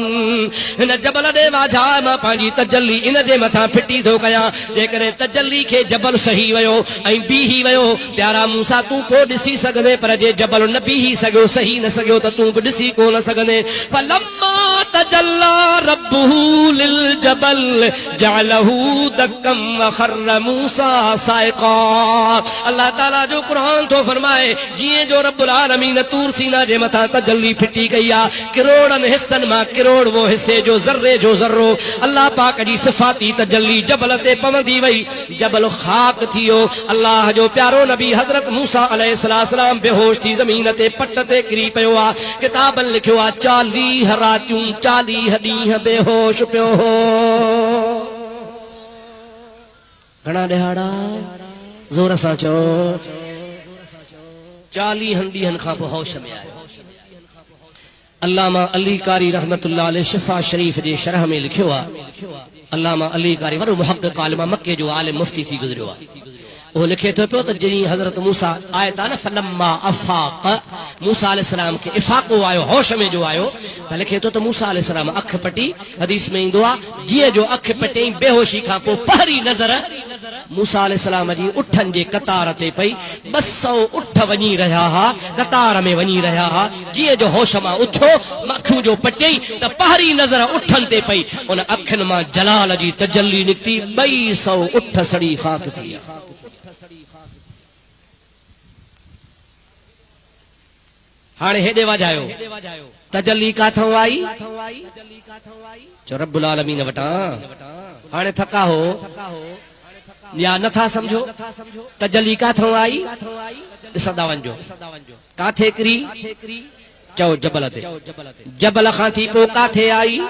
Speaker 1: हिन जबल ॾे वाझाए, मां पंहिंजी तजल्ली इन जे मथां फिटी थो कयां। जेकॾहिं तजल्ली खे जबल सही वियो ऐं बीही वियो, प्यारा मूसा तूं को ॾिसी सघंदे, पर जे जबल न बीही सघियो, सही न सघियो त तूं बि ॾिसी कोन सघंदे। फलम्मा तजल्ला रब्बुहु लिल जबल जअलहु दक्कम वखर्र मूसा साइक़ा। अल्लाह ताला जो कुरान तो फरमाए जीअं जो रब्बुल आलमीन तूर सीना जे मथां तजल्ली फिटी कई आहे, किरोड़नि हिस्सनि मां किरोड़ वो हिस्से जो ज़र्रे जो ज़र्रो अल्लाह पाक जी सिफ़ाती तजल्ली जबल ते पवंदी वई। जबल खाक थी वियो। अल्लाह जो प्यारो नबी हज़रत मूसा अलैहिस्सलाम बेहोश थी ज़मीन ते पट ते किरी पियो आहे। किताबनि लिखियो आहे 40 रातियूं 40 ॾींहं बेहोश पियो हो। घणा ॾिहाड़ा? ज़ोर सां चओ। 40 ॾींहंनि खां पोइ होश में आयो। अल्लामा अली कारी रहमतुल्लाह अलैह शिफा शरीफ जे शरह में लिखियो आहे। अल्लामा अली कारी वॾो मुहक़्क़िक़ आलिम, मक्के जो आलिम मुफ्ती थी गुज़रियो आहे। वो लिखे तो पियो त जॾहिं हज़रत मूसा आया था न, फलम्मा अफ़ाक़, मूसा अलैहिस्सलाम खे इफ़ाक़ो आयो, होश में जो आयो, त लिखे तो त मूसा अलैहिस्सलाम अख पटी। हदीस में ईंदो आहे जीअं जो अख पटी बेहोशी खां पोइ पहिरीं नज़र मूसा अलैहिस्सलाम जी उठनि जे कतार ते पई। 200 उठ वञी रहिया हुआ, कतार में वञी रहिया हुआ। जीअं जो होश मां उथियो, अखियूं जो पटियई त पहिरीं नज़र उठनि ते पई। उन अखियुनि मां जलाल जी तजल्ली निकिती। 200 उठ सड़ी खाक थी विया। हाणे हेॾे वाजायो, तजल्ली काथों आई? चो रब्बुल आलमीन वटां। हाणे थका हो या नथा समझो? तजल्ली काथों आई? ॾिसंदा वञो काथे किरी। चओ जबल ते। जबल खां थी पोइ काथे आई?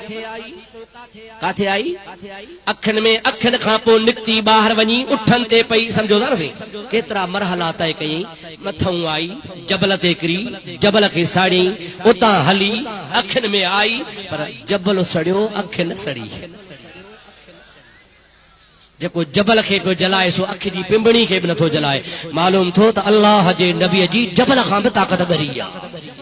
Speaker 1: काथे आई? अखियुनि में, अखियुनि खां पोइ निकिती ॿाहिरि वञी उठनि ते पई। सम्झो था न? केतिरा मरहला तय कयईं। मथां आई, जबल ते किरी, जबल खे साड़ी, उतां हली, अखियुनि में आई, पर जबल सड़ियो, अखि न सड़ी। जेको जबल खे पियो जलाए सो अखि जी पिंबड़ी खे बि नथो जलाए। मालूम थो त अल्लाह जे नबीअ जी जबल खां बि ताक़त ॻरी आहे।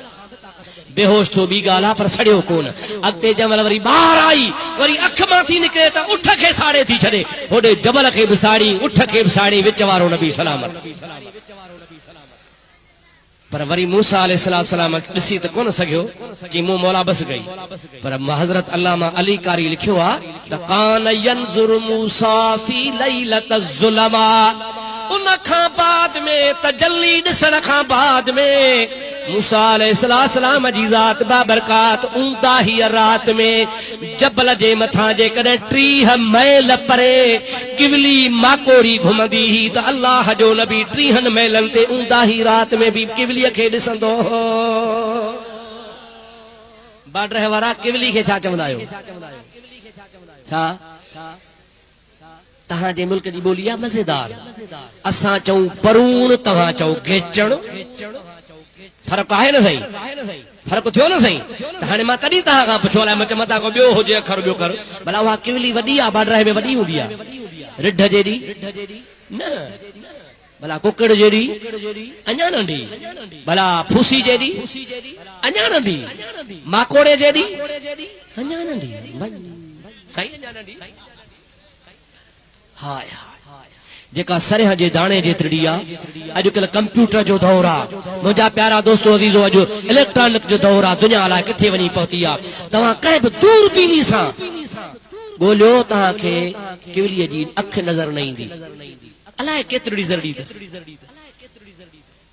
Speaker 1: बेहोश थो ॿी ॻाल्हि आहे, पर सड़ियो कोन। अॻिते जंहिंमहिल वरी ॿाहिरि आई, वरी अख मां थी निकिरे त उठ खे साड़े थी छॾे। होॾे जबल खे बि साड़ी, उठ खे बि साड़ी, विच वारो नबी सलामत। पर वरी मूसा अलैहिस्सलाम ॾिसी त कोन सघियो, जी मूं मौला बस गई। पर हज़रत अल्लामा अली कारी लिखियो आहे त कान यंजुर मूसा फी लैलत ज़ुलमा, उन खां बाद में तजल्ली ॾिसण खां बाद में मूसा अलैहिस्सलाम जी ज़ात बाबरकात ऊंदा ही रात में जबल जे मथां जेकॾहिं 30 मैल परे किवली माकोड़ी घुमंदी ही त अल्लाह जो नबी 30 मैलनि ते ऊंदा ही रात में भी किवलीअ खे ॾिसंदो हो। बाडर वारा किवली खे छा चवंदा आहियो? छा तहां जे मुल्क जी ॿोली आहे मज़ेदार। असां चऊं परूण, तव्हां चओ गेचण। फर्क़ु आहे न सही? फर्क़ु थियो न सही? त हाणे मां तॾहिं तव्हां खां पुछो अलाए मच मथां को ॿियो हुजे अखर ॿियो कर। भला उहा किवली वॾी आहे, बाडर में वॾी हूंदी आहे रिढ जेॾी न, भला कुकड़ जेॾी अञा नंढी, भला फूसी जेॾी अञा नंढी, माकोड़े जेॾी अञा नंढी, सही अञा नंढी। हाय जेका सरह जे दाणे जेतिरी आहे। अॼुकल्ह कंप्यूटर जो दौर आहे मुंहिंजा प्यारा दोस्तो अज़ीज़ो, अॼु इलेक्ट्रॉनिक जो दौर आहे। दुनिया अलाए किथे वञी पहुती आहे। तव्हां कंहिं बि दूरबीनी सां ॻोल्हियो तव्हांखे किवलीअ जी अख नज़र न ईंदी। अलाए केतिरी ज़रूरी अथसि,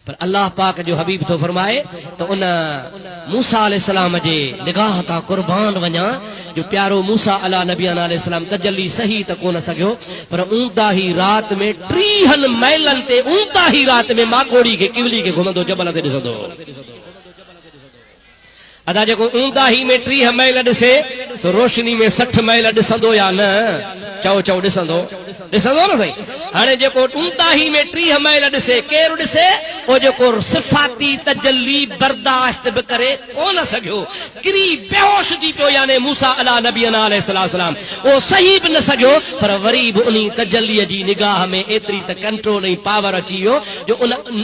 Speaker 1: पर अल्लाह पाक जो हबीब तो फरमाए तो उन मूसा अलैहिस्सलाम जे निगाह तां कुर्बान वञा जो प्यारो मूसा अला नबियाना अलैहिस्सलाम तजल्ली सही त कोन सघियो, पर ऊंदा ही रात में 30 मैलनि ते ऊंदा ही रात में माकोड़ी खे किवली खे घुमंदो जबल ते ॾिसंदो। अदा जेको ऊंदा ही में 30 मैल ॾिसे सो रोशनी में 60 मैल ॾिसंदो या न? चओ चओ ॾिसंदो न सही। हाणे जेको ऊंदा ही में 30 मैल ॾिसे केरु ॾिसे? ओ जेको सिफाती तजल्ली बर्दाश्त बि करे कोन सघियो, किरी बेहोश थी पियो, यानी मूसा अला नबीना अलैहिस्सलाम ओ सही बि न सघियो, पर वरी बि उन तजल्लीअ जी निगाह में एतिरी त कंट्रोल ऐं पावर अची वियो जो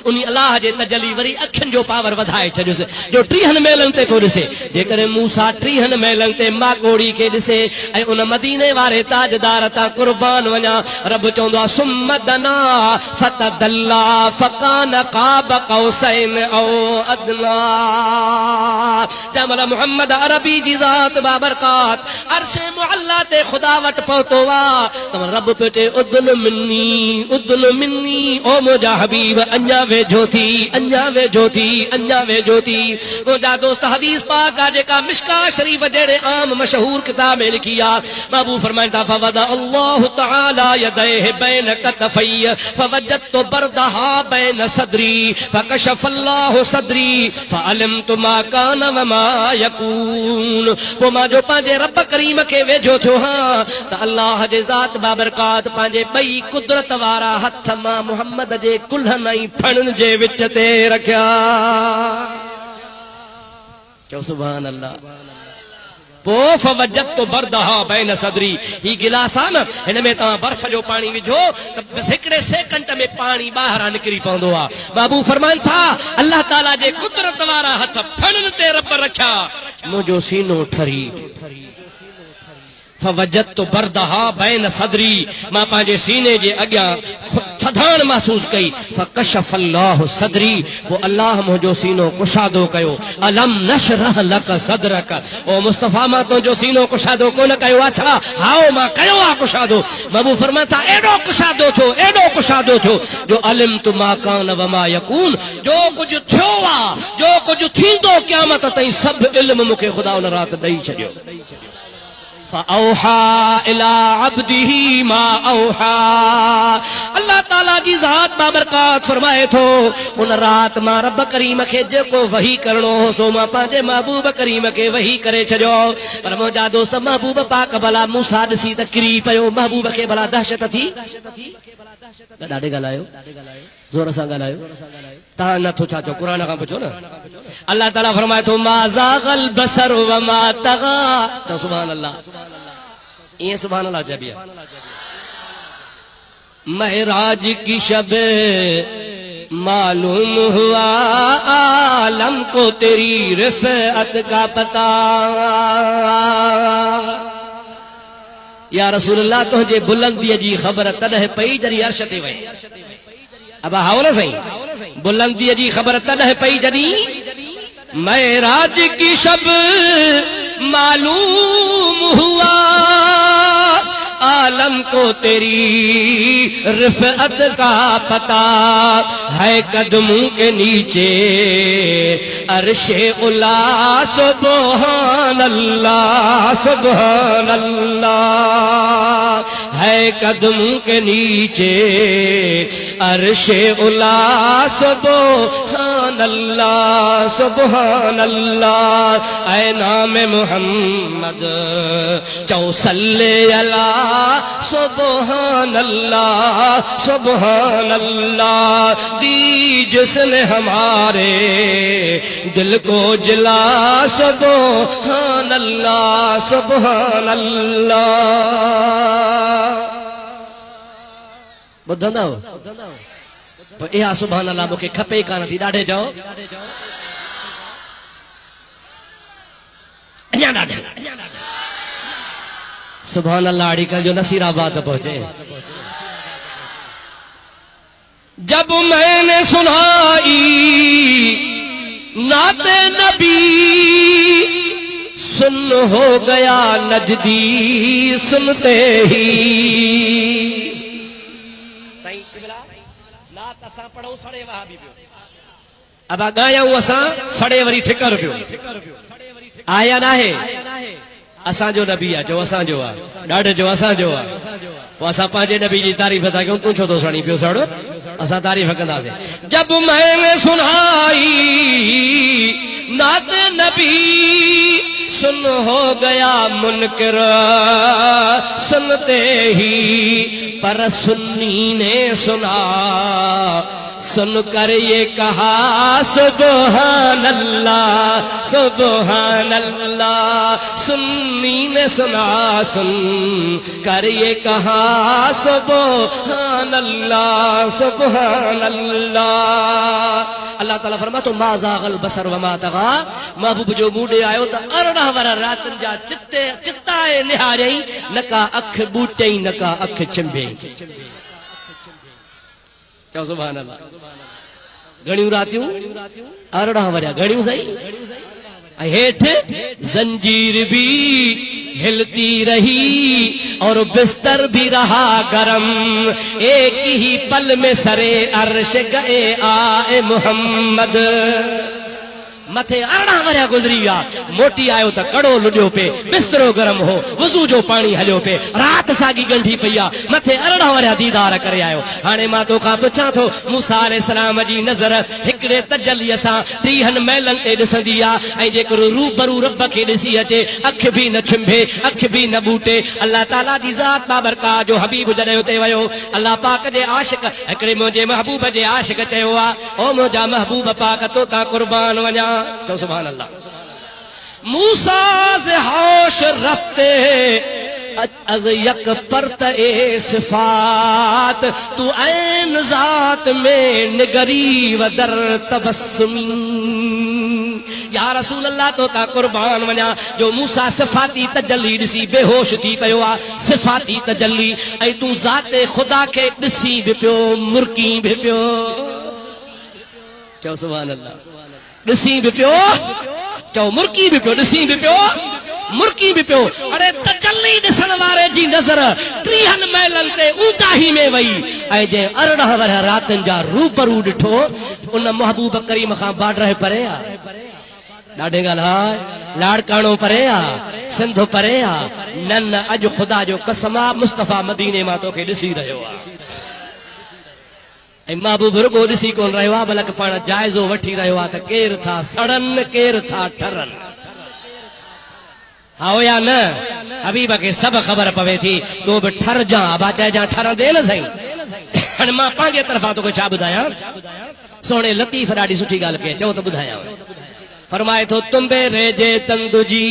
Speaker 1: उन अलाह जे तजल्ली वरी अखियुनि जो पावर वधाए छॾियोसि जो 30 मैलनि ते पियो ॾिसे। जेकॾहिं मूसा 30 मैलनि ते माकोड़ी खे ॾिसे ऐं उन मदीने वारे ताजदार तां कुर्बान वञा, रब चवंदो आहे सुम्मा दना फतदल्ला फकान क़ाब क़ौसैन औ अदना। जमल मोहम्मद अरबी जी ज़ात बाबरकात अर्शे मुअल्ला ते खुदा वटि पहुतो आहे त रब पेटे उदन मिन्नी ओ मुंहिंजा हबीब अञा वेझो थी, अञा वेझो थी, अञा वेझो थी। मुंहिंजा दोस्त हदीस पाक आहे जेका मिशका शरीफ जहिड़े आम मशहूर किताब में लिखी आहे। महबूब फरमाइनि था फवदा अल्लाहु तआला यदैहि बैन कतफै फवजदतु बरदहा बैन सदरी फकशफ अल्लाहु सदरी फअलमतु मा कान व मा यकून। पोइ मां जो पंहिंजे रब करीम खे वेझो थियो हां त अल्लाह जे ज़ात बाबरकात पंहिंजे ॿई कुदरत वारा हथ मां मुहम्मद जे कुल्हनि ऐं फणनि जे विच ते रखिया। चओ सुभान अल्लाह। पोइ फवजदतु बरदहा बैन सदरी, ही गिलास आहे न, हिन में तव्हां बर्फ जो पाणी विझो त हिकिड़े सेकंड में पाणी ॿाहिरां निकिरी पवंदो आहे। बाबू फरमाइनि था अल्लाह ताला जे कुदरत वारा हथ फणनि ते रब रखिया, मुंहिंजो सीनो ठरी। फवजदतु बरदहा बैन सदरी, मां पंहिंजे सीने जे अॻियां थधाण महसूस कई। फकशफ अल्लाहु सदरी, पोइ अल्लाह मुंहिंजो सीनो कुशादो कयो। अलम नशरह लक सदरक, ओ मुस्तफा मां तुंहिंजो सीनो कुशादो कोन कयो आहे छा? हाओ मां कयो आहे कुशादो। बाबू फरमाए था एॾो कुशादो थियो, एॾो कुशादो थियो जो अलिमतु मा कान व मा यकून, जो कुझु थियो आहे, जो कुझु थींदो क़यामत ताईं सभु इल्म मूंखे ख़ुदा उन राति ॾेई छॾियो। फअौहा इला अब्दिही मा औहा, अल्लाह ताला जी ज़ात बाबरकात फरमाए थो उन रात मां रब करीम खे जेको वही करणो हो सो मां पंहिंजे महबूब करीम खे वही करे छॾियो। पर मुंहिंजा दोस्त महबूब पाक भला मूसा ॾिसी त किरी पियो, महबूब खे भला दहशत थी? ॾाढे ॻाल्हायो, ज़ोर सां ॻाल्हायो, तव्हां नथो छा चओ? क़ुरान खां पुछो न। अल्लाह ताला फरमाए थो मा ज़ाग़ल बसर व मा तग़ा। चओ सुभान अल्लाह। ईअं सुभान अल्लाह चइबी आहे। महराज की शब मालूम हुआ आलम को तेरी रिफ़अत का पता। या रसूलल्लाह तुंहिंजे बुलंदीअ जी ख़बर तॾहिं पई जॾहिं अर्श ते वई। अब हाओ न सही, बुलंदीअ जी ख़बर तॾहिं पई जॾहिं महराज की शब मालूम हुआ आलम को तेरी रिफअत का पता है, कदमों के नीचे अर्शे उला। सुभान अल्लाह सुभान अल्लाह है, कदमों के नीचे अर्शे उला। सुभान अल्लाह सुभान अल्लाह ऐ नाम मोहम्मद चौसल्ले अला। सुभान अल्लाह सुभान अल्लाह दी जिसने हमारे दिल को जला। सुभान अल्लाह सुभान अल्लाह। ॿुधंदव इहा सुभान अल्लाह मूंखे खपे कान थी, ॾाढे चओ अञा ॾाढे सुभान अल्लाह अड़ी जो नसीराबाद पहुंचे। जब मैंने सुनाई नाते नबी सुन हो गया नजदी सुनते ही। पढ़ो सड़े वहाबी अब गायूं असां सड़े वरी ठिकर पियो आया ना है। असांजो नबी आहे जो असांजो आहे, ॾाढे जो असांजो आहे। पोइ असां पंहिंजे नबी जी तारीफ़ था कयूं, तूं छो थो सड़ी पियो सड़, असां तारीफ़ कंदासीं। जब मैंने सुनाई नात नबी सुन हो गया मुनकर सुनते ही, पर सुन्नी ने सुना सुनकर ये कहा सुभान अल्लाह सुभान अल्लाह। सुन्नी ने सुना सुन कर ये कहा सुभान अल्लाह सुभान अल्लाह। अल्लाह ताला फरमा तो मा ज़ाग़ल बसर व मा तग़ा। महबूब जो मूडे आयो त 18 वर रातन जा चित्ताए निहारई, नका अख बूटई नका अख चिंबे। चओ सुभान अल्लाह। घणियूं रातियूं 18 वरिया घणियूं सही। हेठ जंजीर भी हिलती रही और बिस्तर भी रहा गरम, एक ही पल में सरे अर्श गए आए मोहम्मद। मथे 18 वरिया गुज़री विया, मोटी आयो त कड़ो लुडियो पे, बिस्तरो गरम हो, वज़ू जो पानी हलियो पे, रात सागी गंढी पई आ, मथे 18 वरिया दीदार करे आयो। हाणे मां तोखां पुछां थो, मूसा अलैहिस्सलाम जी नज़र हिकिड़े तजलीअ सां 30 महलनि ते ॾिसंदी आ, ऐं जेकरो रूबरू रब खे ॾिसी अचे अख बि न छिंभे अख बि न बूटे। अल्लाह ताला जी ज़ात बाबरका जो हबीब जॾहिं उते वियो, अल्लाह पाक जे आशिक हिकिड़े मुंहिंजे महबूब जे आशिक चयो आ, ओ मुंहिंजा महबूब पाक तो तां कुर्बान वञा। तो सुभान अल्लाह। मूसा से होश रफ्ते अज यक परत ए सिफात, तू ऐन जात में निगरी व दर तबस्सुमी। या रसूल अल्लाह तो ता कुर्बान वञा। जो मूसा सिफाती तजल्ली ॾिसी बेहोश थी पियो आ, सिफाती तजल्ली, ऐं तू ज़ाते खुदा खे ॾिसी भी पियो मुर्की भी पियो। चओ सुभान अल्लाह। ॾिसी भी पियो, चओ मुर्की भी पियो, ॾिसी भी पियो मुर्की भी पियो। अरे तजल्ली ॾिसण वारे जी नज़र 30 महलनि ते ऊंचाही में वई, ऐं जे 18 वर रातनि जा रूबरू ॾिठो, उन महबूब करीम खां बाडर परे आ, ॾाढे ॻाल्हि लाड़काणो परे आ, सिंध परे आ। न न अॼु ख़ुदा जो कसम आ, मुस्तफ़ा मदीने मां तोखे ॾिसी रहियो आ। ऐं महबूब रुगो ॾिसी कोन रहियो आहे, बल्कि पाण जाइज़ो वठी रहियो आहे त केरु था सड़नि केरु था ठरनि। हा या न, हबीब खे सभु ख़बर पवे थी, तो बि ठर जा बाचाए जा ठरंदे न सही। हाणे मां पंहिंजे तरफ़ां तोखे छा ॿुधायां, सोणे लतीफ़ ॾाढी सुठी ॻाल्हि कई, चओ त ॿुधायां। फरमाए थो तुम्बे रेजे तंदुजी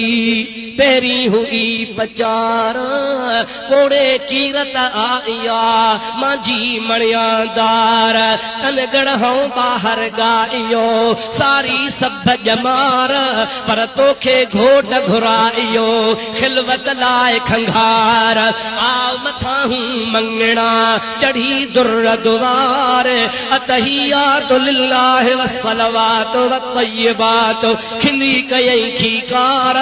Speaker 1: पेरी हुई पचार, कोड़े कीरत आया मांझी मणियादार, तन गढ़ों बाहर गाइयो सारी सब जमार, पर तोखे घोट घुराइयो खिलवत लाए खंघार। आव मथा हूं मंगणा चढ़ी दुर्र दुआर, अतहियातु लिल्लाहि वस्सलवातु वत्तय्यिबातु खिली कयई खीकार।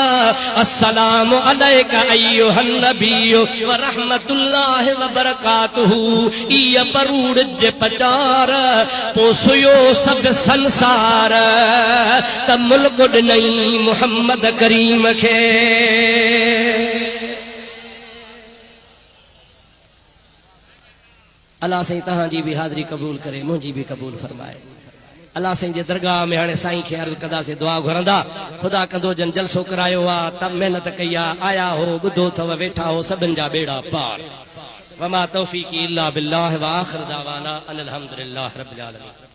Speaker 1: अस्सलामु अलैका अय्युहन नबिय्यु व रहमतुल्लाहि व बरकातुहू इय परूड़ जे पचार पोसयो सब संसार त मुल्क ॾिनई मुहम्मद करीम खे। अल्लाह साईं तहांजी भी हाज़री कबूल करे, मुंहिंजी भी कबूल फरमाए। अल्लाह साईं जे दरगाह में हाणे साईं खे अर्ज़ कंदासीं, दुआ घुरंदा। खुदा कंदो जन जलसो करायो आ, तब मेहनत कई आ, आया हो, ॿुधो अथव, वेठा हो, सभिनि जा बेड़ा पार। वमा तौफीक़ी इल्ला बिल्लाह व आख़िर दावाना अनिल हम्दुलिल्लाह रब्बिल आलमीन।